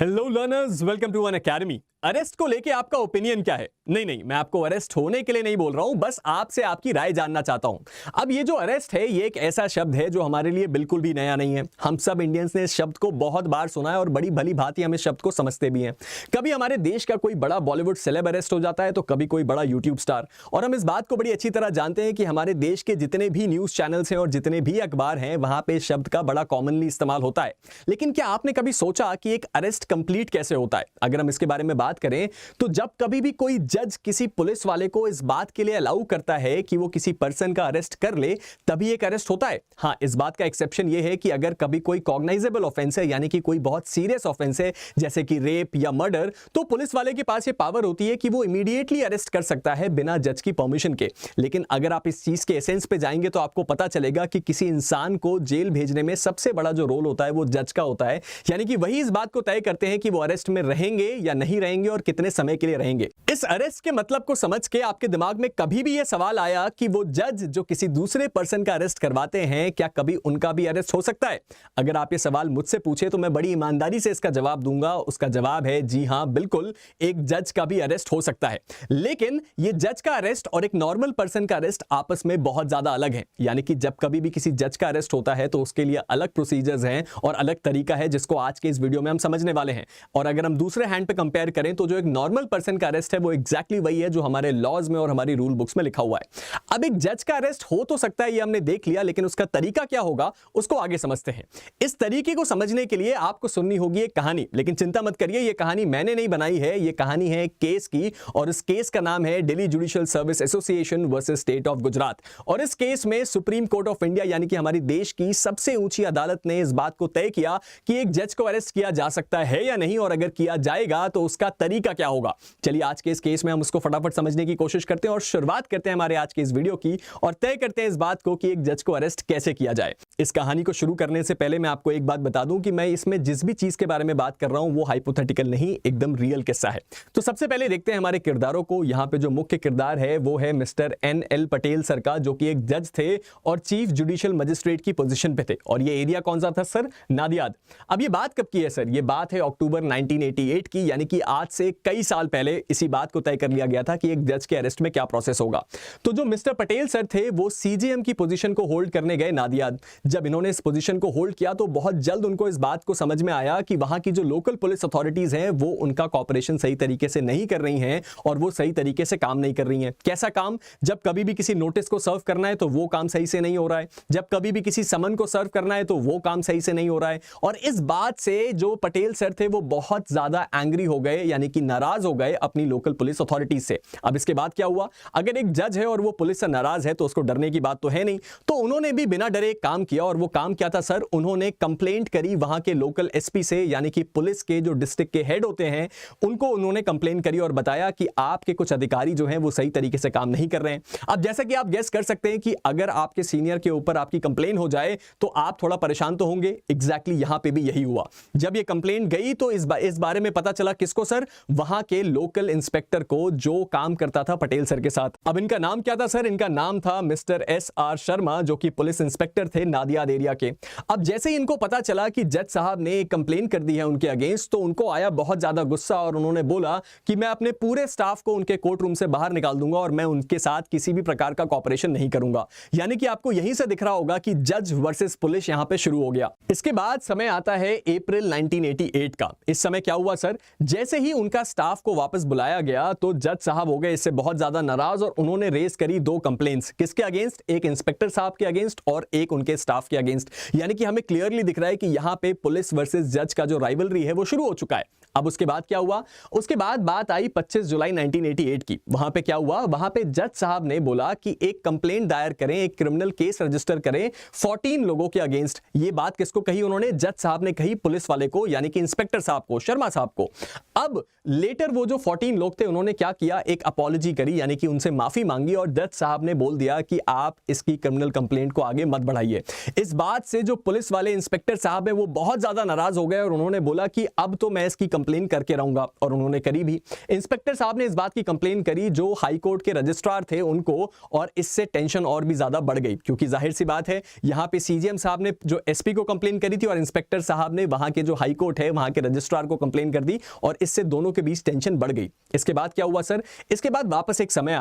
Hello learners, welcome to Unacademy. Arrest को लेके आपका ओपिनियन क्या है? नहीं, मैं आपको अरेस्ट होने के लिए नहीं बोल रहा हूं, बस आपसे आपकी राय जानना चाहता हूं। अब ये जो अरेस्ट है, ये एक ऐसा शब्द है जो हमारे लिए बिल्कुल भी नया नहीं है। हम सब इंडियंस ने इस शब्द को बहुत बार सुना है और बड़ी भली भांति हम इस शब्द को समझते भी हैं। कभी हमारे देश का कोई बड़ा बॉलीवुड सेलेब अरेस्ट हो जाता है, तो कभी कोई बड़ा यूट्यूब स्टार। और हम इस बात को बड़ी अच्छी तरह जानते हैं कि हमारे देश के जितने भी न्यूज चैनल्स हैं और जितने भी अखबार हैं, वहां पे इस शब्द का बड़ा कॉमनली इस्तेमाल होता है। लेकिन क्या आपने कभी सोचा कि एक अरेस्ट कंप्लीट कैसे होता है? अगर हम इसके बारे में बात करें तो जब कभी भी कोई जज किसी पुलिस वाले को इस बात के लिए अलाउ करता है कि वो किसी पर्सन का अरेस्ट कर ले, तभी एक अरेस्ट होता है। हाँ, इस बात का एक्सेप्शन ये है कि अगर कभी कोई कॉग्नाइजेबल ऑफेंस है, यानी कि कोई बहुत सीरियस ऑफेंस है जैसे कि रेप या मर्डर, तो पुलिस वाले के पास ये पावर होती है कि वो इमीडिएटली अरेस्ट कर सकता है बिना जज की परमिशन के। लेकिन अगर आप इस चीज के एसेंस पे जाएंगे तो आपको पता चलेगा कि किसी इंसान को जेल भेजने में सबसे बड़ा जो रोल होता है वो जज का होता है। यानी कि वही इस बात को तय करते हैं कि वो अरेस्ट में रहेंगे या नहीं रहेंगे और कितने समय के लिए रहेंगे। इस अरेस्ट के मतलब को समझ के आपके दिमाग में कभी भी यह सवाल आया कि वो जज जो किसी दूसरे पर्सन का अरेस्ट करवाते हैं, क्या कभी उनका भी अरेस्ट हो सकता है? अगर आप ये सवाल मुझसे पूछे तो मैं बड़ी ईमानदारी से इसका जवाब दूंगा। उसका जवाब है जी हां, बिल्कुल, एक जज का भी अरेस्ट हो सकता है। लेकिन ये जज का अरेस्ट और एक नॉर्मल पर्सन का अरेस्ट आपस में बहुत ज्यादा अलग है। यानी कि जब कभी भी किसी जज का अरेस्ट होता है तो उसके लिए अलग प्रोसीजर्स हैं और अलग तरीका है, जिसको आज के इस वीडियो में हम समझने वाले हैं। और अगर हम दूसरे हैंड पे कंपेयर करें तो जो एक नॉर्मल पर्सन का अरेस्ट है वो एग्जैक्टली वही है जो हमारे लॉज में और हमारी रूल बुक्स में लिखा हुआ है। अब एक जज का अरेस्ट हो तो सकता है, ये हमने देख लिया, लेकिन उसका तरीका क्या होगा उसको आगे समझते हैं। इस तरीके को समझने के लिए आपको सुननी होगी एक कहानी। लेकिन चिंता मत करिए, ये कहानी मैंने नहीं बनाई है, ये कहानी है एक केस की, और इस केस का नाम है Delhi judicial service association versus state of Gujarat. और इस केस में सुप्रीम कोर्ट ऑफ इंडिया यानी कि हमारी देश की सबसे ऊंची अदालत ने इस बात को तय किया कि एक जज को अरेस्ट किया जा सकता है या नहीं, और अगर किया जाएगा तो उसका तरीका क्या होगा। चलिए आज के इस केस में हम उसको फटाफट समझने की कोशिश करते हैं और शुरुआत करते हैं हमारे आज के इस वीडियो की, और तय करते हैं इस बात को कि एक जज को अरेस्ट कैसे किया जाए। इस कहानी को शुरू करने से पहले मैं आपको एक बात बता दूं कि मैं इसमें जिस भी चीज के बारे में बात कर रहा हूं वो हाइपोथेटिकल नहीं, एकदम रियल किस्सा है। तो सबसे पहले देखते हैं हमारे किरदारों को। यहां पे जो मुख्य किरदार है वो है मिस्टर NL पटेल सर का, जो कि एक जज थे और चीफ जुडिशियल मजिस्ट्रेट की पोजीशन पे थे। और ये एरिया कौन सा था सर? नादियाद। अब ये बात कब की है सर? ये बात है अक्टूबर 1988 की, यानी कि आज से कई साल पहले इसी बात को तय कर लिया गया था कि एक जज के अरेस्ट में क्या प्रोसेस होगा। तो जो मिस्टर पटेल सर थे वो CJM की पोजीशन को होल्ड करने गए नादियाद। जब इन्होंने इस पोजीशन को होल्ड किया तो बहुत जल्द उनको इस बात को समझ में आया कि वहां की जो लोकल पुलिस अथॉरिटीज हैं वो उनका कॉपरेशन सही तरीके से नहीं कर रही हैं और वो सही तरीके से काम नहीं कर रही हैं। कैसा काम? जब कभी भी किसी नोटिस को सर्व करना है तो वो काम सही से नहीं हो रहा है, जब कभी भी किसी समन को सर्व करना है तो वो काम सही से नहीं हो रहा है। और इस बात से जो पटेल सर थे वो बहुत ज्यादा एंग्री हो गए, यानी कि नाराज हो गए अपनी लोकल पुलिस अथॉरिटीज से। अब इसके बाद क्या हुआ? अगर एक जज है और वो पुलिस से नाराज है तो उसको डरने की बात तो है नहीं, तो उन्होंने भी बिना डरे काम किया। और वो काम क्या था सर? उन्होंने कंप्लेंट करी वहां के लोकल SP से, यानी कि पुलिस के जो डिस्ट्रिक्ट के हेड होते हैं उनको उन्होंने कंप्लेंट करी और बताया कि आपके कुछ अधिकारी जो हैं वो सही तरीके से काम नहीं कर रहे हैं। अब जैसा कि आप गेस कर सकते हैं कि अगर आपके सीनियर के ऊपर आपकी कंप्लेंट हो जाए तो आप थोड़ा परेशान तो होंगे। एग्जैक्टली यहां पे भी यही हुआ। जब ये कंप्लेंट गई तो इस बारे में पता चला किसको सर? वहां के लोकल इंस्पेक्टर को जो काम करता था पटेल सर के साथ। अब इनका नाम क्या था सर? इनका नाम था मिस्टर SR शर्मा, जो कि पुलिस इंस्पेक्टर थे नादियाद एरिया के। अब जैसे ही इनको पता चला कि जज साहब ने एक कंप्लेंट कर दी है उनके अगेंस्ट, तो उनको आया बहुत ज्यादा गुस्सा और उन्होंने बोला कि मैं अपने पूरे स्टाफ को उनके कोर्ट रूम से बाहर निकाल दूंगा और मैं उनके साथ किसी भी प्रकार का कॉपरेशन नहीं करूंगा। यानी कि आपको यहीं से दिख रहा होगा कि जज वर्सेस पुलिस यहां पे शुरू हो गया। इसके बाद समय आता है अप्रैल 1988 का। इस समय क्या हुआ सर? जैसे ही उनका स्टाफ को वापस बुलाया गया तो जज साहब हो गए इससे बहुत ज्यादा नाराज और उन्होंने रेज करी 2 कंप्लेंट्स। किसके अगेंस्ट? एक इंस्पेक्टर साहब के अगेंस्ट और एक उनके स्टाफ के अगेंस्ट। यानी कि हमें क्लियरली दिख रहा है कि यहां पे पुलिस वर्सेस जज का जो राइवलरी है वो शुरू हो चुका है। अब उसके बाद क्या हुआ? उसके बाद बात आई 25 जुलाई 1988 की। वहां पे क्या हुआ? वहां पे जज साहब ने बोला कि एक कंप्लेंट दायर करें, एक क्रिमिनल केस रजिस्टर करें 14 लोगों के अगेंस्ट। ये बात किसको कही उन्होंने? जज साहब ने कही पुलिस वाले को, यानी कि इंस्पेक्टर साहब को, शर्मा साहब को। अब अब लेटर वो जो 14 लोग थे उन्होंने क्या किया, एक अपॉलॉजी करी, यानी कि उनसे माफी मांगी और जज साहब ने बोल दिया कि आप इसकी क्रिमिनल कंप्लेंट को आगे मत बढ़ाइए। इस बात से जो पुलिस वाले इंस्पेक्टर साहब है वो बहुत ज्यादा नाराज हो गए और उन्होंने बोला कि अब तो मैं इसकी कंप्लेंट करके रहूंगा, और उन्होंने करी भी। इंस्पेक्टर साहब ने इस बात की कंप्लेंट करी जो हाई कोर्ट के रजिस्ट्रार थे उनको, और इससे टेंशन और भी ज्यादा बढ़ गई, क्योंकि जाहिर सी बात है यहां पे सीजीएम साहब ने जो एसपी को कंप्लेंट करी थी और इंस्पेक्टर साहब ने वहां के जो हाई कोर्ट है वहां के रजिस्ट्रार को कंप्लेंट कर दी, और इससे दोनों के बीच टेंशन बढ़ गई। इसके बाद क्या हुआ सर, इसके बाद वापस एक समय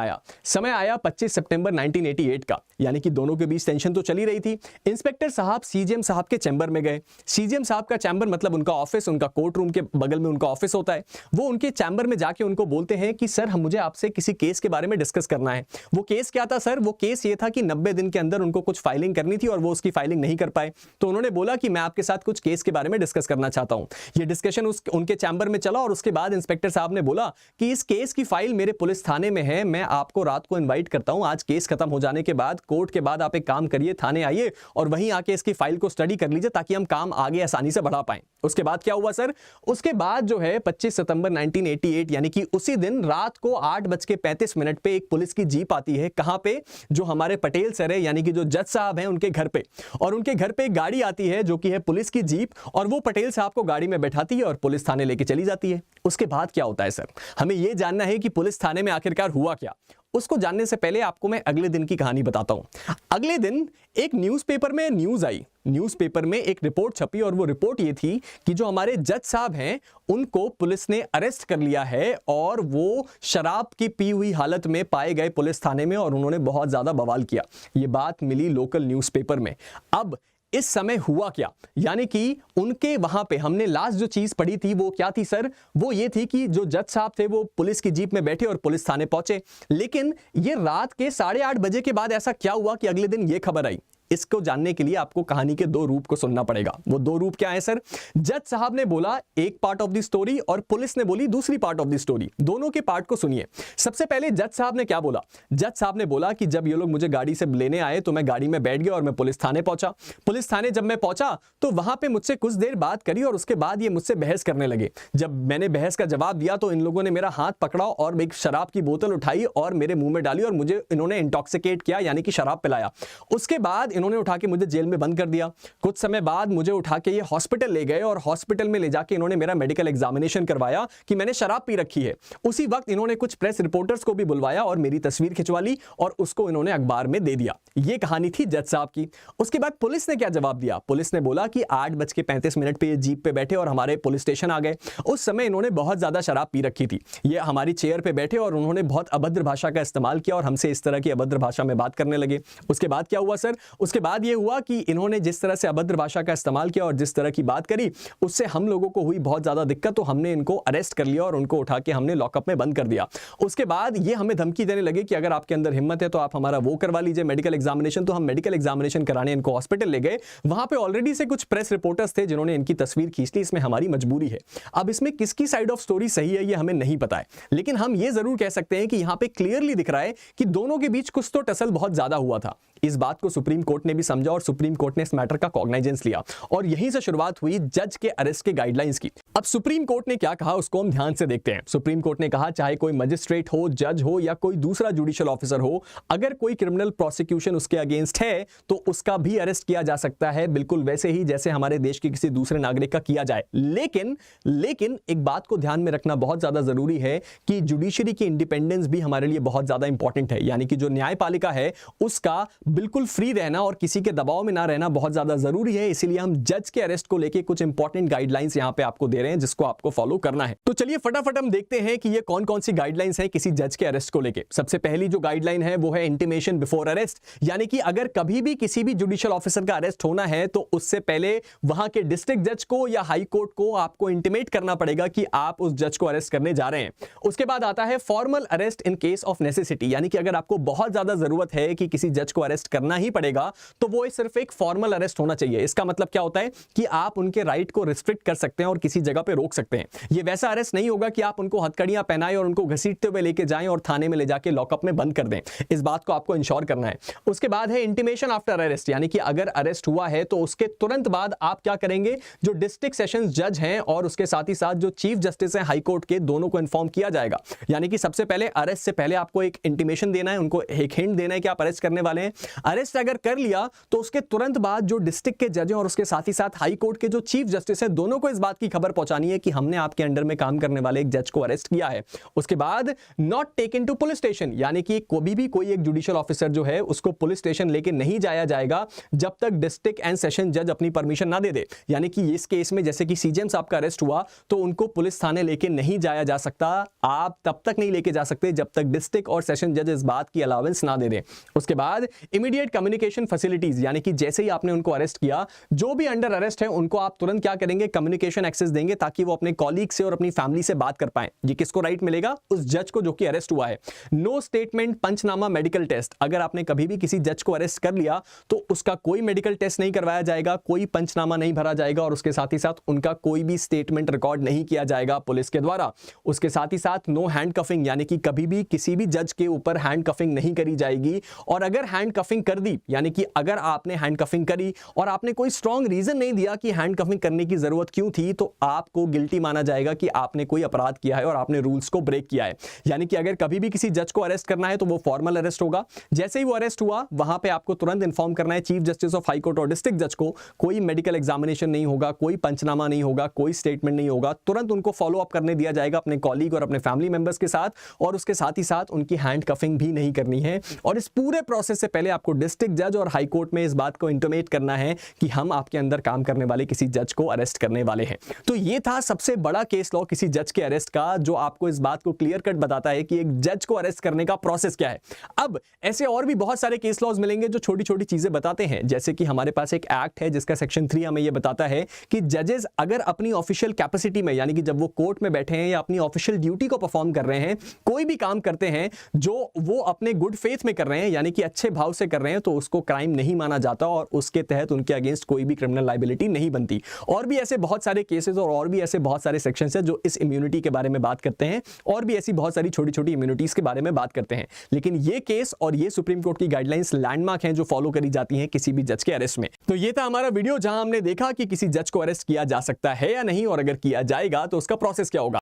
आया 25 सितंबर 1988 का, यानी कि दोनों के बीच टेंशन तो चली रही थी। इंस्पेक्टर साहब सीजीएम साहब के चैम्बर में गए। सीजीएम साहब का चैम्बर मतलब उनका ऑफिस, उनका कोर्ट रूम के बगल में उनका ऑफिस होता है। वो उनके चैम्बर में जाके उनको बोलते हैं कि सर मुझे आपसे किसी केस के बारे में डिस्कस करना है। वो केस क्या था सर, वो केस ये था कि 90 दिन के अंदर उनको कुछ फाइलिंग करनी थी और वो उसकी फाइलिंग नहीं कर पाए, तो उन्होंने बोला कि मैं आपके साथ कुछ केस के बारे में डिस्कस करना चाहता हूं। ये डिस्कशन उनके चैम्बर में चला और उसके बाद इंस्पेक्टर साहब ने बोला कि इस केस की फाइल मेरे पुलिस थाने में है, मैं आपको रात को इनवाइट करता हूं, आज केस खत्म हो जाने के बाद कोर्ट के बाद आप एक काम करिए, थाने आइए और वहीं आके इसकी फाइल को स्टडी कर लीजिए ताकि हम काम आगे आसानी से बढ़ा पाएं। उसके बाद क्या हुआ सर, उसके बाद जो है 25 सितंबर 1988 यानी कि उसी दिन रात को 8:35 पे एक पुलिस की जीप आती है। कहां पे, जो हमारे पटेल सर है यानी कि जो जज साहब हैं उनके घर पे, और उनके घर पे एक गाड़ी आती है जो कि है पुलिस की जीप, और वो पटेल साहब को गाड़ी में बैठाती है और पुलिस थाने लेके चली जाती है। उसके बाद क्या होता है सर, हमें यह जानना है कि पुलिस थाने में आखिरकार हुआ क्या। उसको जानने से पहले आपको मैं अगले दिन की कहानी बताता हूं। अगले दिन एक न्यूज़पेपर में न्यूज़ आई, न्यूज़पेपर में एक रिपोर्ट छपी और वो रिपोर्ट ये थी कि जो हमारे जज साहब हैं उनको पुलिस ने अरेस्ट कर लिया है और वो शराब की पी हुई हालत में पाए गए पुलिस थाने में, और उन्होंने बहुत ज्यादा बवाल किया। ये बात मिली लोकल न्यूज़पेपर में। अब इस समय हुआ क्या, यानी कि उनके वहां पे हमने लास्ट जो चीज पढ़ी थी वो क्या थी सर, वो ये थी कि जो जज साहब थे वो पुलिस की जीप में बैठे और पुलिस थाने पहुंचे। लेकिन ये रात के 8:30 बजे के बाद ऐसा क्या हुआ कि अगले दिन ये खबर आई। इसको जानने के लिए आपको कहानी के दो रूप को सुनना पड़ेगा। वो दो रूप क्या है सर, जज साहब ने बोला एक पार्ट ऑफ द स्टोरी और पुलिस ने बोली दूसरी पार्ट ऑफ द स्टोरी। दोनों के पार्ट को सुनिए। सबसे पहले जज साहब ने क्या बोला, जज साहब ने बोला कि जब ये लोग मुझे गाड़ी से लेने आए तो मैं गाड़ी में बैठ गया और मैं पुलिस थाने पहुंचा। पुलिस थाने जब मैं पहुंचा तो वहां पे मुझसे कुछ देर बात करी और उसके बाद ये मुझसे बहस करने लगे। जब मैंने बहस का जवाब दिया तो इन लोगों ने मेरा हाथ पकड़ा और एक शराब की बोतल उठाई और मेरे मुंह में डाली और मुझे इन्होंने इंटॉक्सिकेट किया, यानी कि शराब पिलाया। उसके बाद इन्होंने उठा के मुझे जेल में बंद कर दिया। कुछ समय बाद मुझे उठा के ये हॉस्पिटल ले गए और हॉस्पिटल में ले जाके इन्होंने मेरा मेडिकल एग्जामिनेशन करवाया कि मैंने शराब पी रखी है। उसी वक्त इन्होंने कुछ प्रेस रिपोर्टर्स को भी बुलवाया और मेरी तस्वीर खिंचवा ली और उसको इन्होंने अखबार में दे दिया। ये कहानी थी जज साहब की। उसके बाद पुलिस ने क्या जवाब दिया, पुलिस ने बोला कि 8:35 पे ये जीप पे बैठे और हमारे पुलिस स्टेशन आ गए। उस समय इन्होंने बहुत ज्यादा शराब पी रखी थी। ये हमारी चेयर पे बैठे और उन्होंने बहुत अभद्र भाषा का इस्तेमाल किया और हमसे इस तरह की अभद्र भाषा में बात करने लगे। उसके बाद क्या हुआ सर, उसके बाद ये हुआ कि इन्होंने जिस तरह से अभद्र भाषा का इस्तेमाल किया और जिस तरह की बात करी उससे हम लोगों को हुई बहुत ज्यादा दिक्कत, तो हमने इनको अरेस्ट कर लिया और उनको उठा के हमने लॉकअप में बंद कर दिया। उसके बाद ये हमें धमकी देने लगे कि अगर आपके अंदर हिम्मत है तो आप हमारा वो करवा लीजिए मेडिकल एग्जामिनेशन। तो हम मेडिकल एग्जामिनेशन कराने इनको हॉस्पिटल ले गए। वहां पे ऑलरेडी से कुछ प्रेस रिपोर्टर्स थे जिन्होंने इनकी तस्वीर खींच ली। इसमें हमारी मजबूरी है। अब इसमें किसकी साइड ऑफ स्टोरी सही है ये हमें नहीं पता है, लेकिन हम ये जरूर कह सकते हैं कि यहां पे क्लियरली दिख रहा है कि दोनों के बीच कुछ तो टसल बहुत ज्यादा हुआ था। इस बात को सुप्रीम कोर्ट ने भी समझा और सुप्रीम कोर्ट ने इस मैटर का कॉग्नाइजेंस लिया और यहीं से शुरुआत हुई जज के अरेस्ट के गाइडलाइंस की। अब सुप्रीम कोर्ट ने क्या कहा उसको हम ध्यान से देखते हैं। सुप्रीम कोर्ट ने कहा चाहे कोई मजिस्ट्रेट हो, जज हो या कोई दूसरा जुडिशियल ऑफिसर हो, अगर कोई क्रिमिनल प्रोसिक्यूशन उसके अगेंस्ट है तो उसका भी अरेस्ट किया जा सकता है, बिल्कुल वैसे ही जैसे हमारे देश के किसी दूसरे नागरिक का किया जाए। लेकिन एक बात को ध्यान में रखना बहुत ज्यादा जरूरी है कि जुडिशरी की इंडिपेंडेंस भी हमारे लिए बहुत ज्यादा इंपॉर्टेंट है, यानी कि जो न्यायपालिका है उसका बिल्कुल फ्री रहना और किसी के दबाव में ना रहना बहुत ज्यादा जरूरी है। इसीलिए हम जज के अरेस्ट को लेके कुछ इंपॉर्टेंट गाइडलाइंस यहां पे आपको दे रहे हैं जिसको आपको फॉलो करना है। तो चलिए फटाफट हम देखते हैं कि ये कौन कौन सी गाइडलाइंस है किसी जज के अरेस्ट को लेके। सबसे पहली जो गाइडलाइन है वो है इंटीमेशन बिफोर अरेस्ट, यानी कि अगर कभी भी किसी भी जुडिशियल ऑफिसर का अरेस्ट होना है तो उससे पहले वहां के डिस्ट्रिक्ट जज को या हाई कोर्ट को आपको इंटीमेट करना पड़ेगा कि आप उस जज को अरेस्ट करने जा रहे हैं। उसके बाद आता है formal arrest in case of necessity, यानी कि अगर आपको बहुत ज्यादा जरूरत है कि किसी जज को अरेस्ट करना ही पड़ेगा लिया तो वो सिर्फ एक फॉर्मल अरेस्ट होना चाहिए। इसका मतलब क्या होता है कि आप उनके राइट को रिस्ट्रिक्ट कर सकते हैं और किसी जगह पे रोक सकते हैं। ये वैसा अरेस्ट नहीं होगा कि आप उनको हथकड़ियां पहनाएं और उनको घसीटते हुए लेके जाएं और थाने में ले जाके लॉकअप में बंद कर दें। इस बात को आपको इंश्योर करना है। उसके बाद है इंटीमेशन आफ्टर अरेस्ट, यानी कि अगर अरेस्ट हुआ है तो उसके तुरंत बाद आप क्या करेंगे, जो डिस्ट्रिक्ट सेशंस जज हैं और उसके साथ ही साथ जो चीफ जस्टिस हैं हाई कोर्ट के, दोनों को इन्फॉर्म किया जाएगा। यानी कि सबसे पहले अरेस्ट से पहले आपको एक इंटीमेशन देना है, उनको एक हिंट देना है कि आप अरेस्ट करने वाले हैं। अरेस्ट अगर कर लिया तो उसके तुरंत बाद जो डिस्ट्रिक्ट के जज हैं और उसके साथ ही साथ हाई कोर्ट के जो चीफ जस्टिस हैं, दोनों को इस बात की खबर पहुंचानी है कि हमने आपके अंडर में काम करने वाले एक जज को अरेस्ट किया है। उसके बाद not taken to police station, यानी कि कभी भी कोई एक जुडिशियल ऑफिसर जो है उसको पुलिस स्टेशन लेके नहीं जाया जाएगा जब तक डिस्ट्रिक्ट एंड सेशन जज अपनी परमिशन ना दे दे। यानी कि इस केस में जैसे कि सीजेएम साहब का अरेस्ट हुआ तो उनको पुलिस थाने लेके नहीं जाया जा सकता। आप तब तक नहीं लेके जा सकते जब तक डिस्ट्रिक्ट और सेशन जज इस बात की अलाउंस ना दे दे। उसके बाद इमीडिएट कम्युनिकेशन फैसिलिटीज, यानी कि जैसे ही आपने उनको अरेस्ट किया, जो भी अंडर अरेस्ट है उनको आप तुरंत क्या करेंगे, कम्युनिकेशन एक्सेस देंगे ताकि वो अपने कॉलीग से और अपनी फैमिली से बात कर पाए। ये किसको राइट मिलेगा, उस जज को जो कि अरेस्ट हुआ है। नो स्टेटमेंट, पंचनामा, मेडिकल टेस्ट, अगर आपने कभी भी किसी जज को अरेस्ट कर लिया तो उसका कोई मेडिकल टेस्ट नहीं करवाया जाएगा, कोई पंचनामा नहीं भरा जाएगा और उसके साथ ही साथ उनका कोई भी स्टेटमेंट रिकॉर्ड नहीं किया जाएगा पुलिस के द्वारा। उसके साथ ही साथ नो हैंड कफिंग, यानी कि कभी भी किसी भी जज के ऊपर हैंड कफिंग नहीं करी जाएगी। और अगर हैंड कफिंग कर दी, यानी कि अगर आपने हैंड कफिंग करी और आपने कोई स्ट्रॉन्ग रीजन नहीं दिया कि हैंड कफिंग करने की जरूरत क्यों थी, तो आपको गिल्टी माना जाएगा कि आपने कोई अपराध किया है और आपने रूल्स को ब्रेक किया है। यानी कि अगर कभी भी किसी जज को अरेस्ट करना है तो वो फॉर्मल अरेस्ट होगा। जैसे ही वो अरेस्ट हुआ वहां पे आपको तुरंत इंफॉर्म करना है chief justice of high court और डिस्ट्रिक्ट जज को। कोई मेडिकल एग्जामिनेशन नहीं होगा, कोई पंचनामा नहीं होगा, कोई स्टेटमेंट नहीं होगा, तुरंत उनको फॉलो अप करने दिया जाएगा अपने कॉलीग और अपने फैमिली मेंबर्स के साथ। और उसके साथ ही साथ उनकी हैंड कफिंग भी नहीं करनी है। और इस पूरे प्रोसेस से पहले आपको डिस्ट्रिक्ट जज और हाई कोर्ट में इस बात को इंटिमेट करना है कि हम आपके अंदर काम करने वाले किसी जज को अरेस्ट करने वाले हैं। तो ये था सबसे बड़ा केस लॉ किसी जज के अरेस्ट का, जो आपको इस बात को क्लियर कट बताता है कि एक जज को अरेस्ट करने का प्रोसेस क्या है। अब ऐसे और भी बहुत सारे केस लॉज मिलेंगे जो छोटी छोटी चीजें बताते हैं। जैसे कि हमारे पास एक एक्ट है जिसका सेक्शन 3 हमें यह बताता है कि जजेस अगर अपनी ऑफिशियल कैपेसिटी में, यानी कि जब वो कोर्ट में बैठे हैं या अपनी ऑफिशियल ड्यूटी को परफॉर्म कर रहे हैं, कोई भी काम करते हैं जो वो अपने गुड फेथ में कर रहे हैं, यानी कि अच्छे भाव से कर रहे हैं, तो उसको क्राइम नहीं माना जाता और उसके तहत उनके अगेंस्ट कोई भी क्रिमिनल लायबिलिटी नहीं बनती। और भी ऐसे बहुत सारे केसेस और भी ऐसे बहुत सारे सेक्शंस हैं जो इस इम्यूनिटी के बारे में बात करते हैं, और भी ऐसी बहुत सारी छोटी छोटी इम्यूनिटीज के बारे में बात करते हैं। लेकिन ये केस और ये सुप्रीम कोर्ट की गाइडलाइंस लैंडमार्क हैं जो फॉलो करी जाती हैं किसी भी जज के अरेस्ट में। तो ये था हमारा वीडियो जहां हमने देखा कि किसी जज को अरेस्ट किया जा सकता है या नहीं, और अगर किया जाएगा तो उसका प्रोसेस क्या होगा।